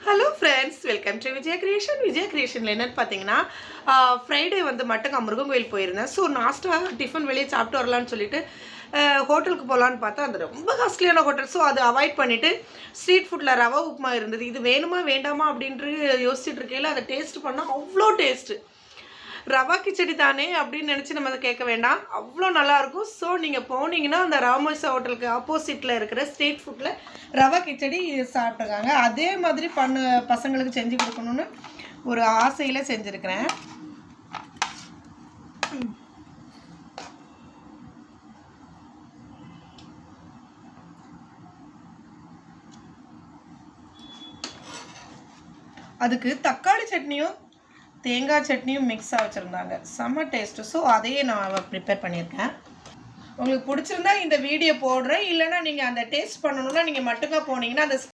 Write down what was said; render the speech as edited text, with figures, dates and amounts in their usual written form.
Hello friends, welcome to Vijaya creation. Vijaya கிரியேஷனில் என்னென்னு பார்த்தீங்கன்னா, ஃப்ரைடே வந்து மட்டும் முருகன் கோயில் போயிருந்தேன். ஸோ நாஸ்ட்டாக டிஃபன் வெளியே சாப்பிட்டு வரலான்னு சொல்லிட்டு ஹோட்டலுக்கு போகலான்னு பார்த்தா அது ரொம்ப காஸ்ட்லியான ஹோட்டல். ஸோ அதை அவாய்ட் பண்ணிவிட்டு ஸ்ட்ரீட் ஃபுட்டில் ரவா உப்புமா இருந்தது. இது வேணுமா வேண்டாமா அப்படின்ட்டு யோசிச்சுட்டு இருக்கையில் அதை டேஸ்ட் பண்ணால் அவ்வளோ டேஸ்ட்டு. ரவா கிச்சடி தானே அப்படின்னு நினச்சி நம்ம அதை கேட்க வேண்டாம், அவ்வளோ நல்லாயிருக்கும். ஸோ நீங்கள் போனீங்கன்னா அந்த ராமோசா ஹோட்டலுக்கு ஆப்போசிட்டில் இருக்கிற ஸ்ட்ரீட் ஃபுட்டில் ரவா கிச்சடி சாப்பிட்ருக்காங்க. அதே மாதிரி பசங்களுக்கு செஞ்சு கொடுக்கணுன்னு ஒரு ஆசையில் செஞ்சுருக்கிறேன். அதுக்கு தக்காளி சட்னியும் தேங்காய் சட்னியும் மிக்ஸாக வச்சுருந்தாங்க, செம்ம டேஸ்ட்டு. ஸோ அதையே நான் ப்ரிப்பேர் பண்ணியிருக்கேன். உங்களுக்கு பிடிச்சிருந்தா இந்த வீடியோ போடுறேன். இல்லைனா நீங்கள் அந்த டேஸ்ட் பண்ணணுன்னா நீங்கள் மட்டும்தான் போனீங்கன்னா அந்த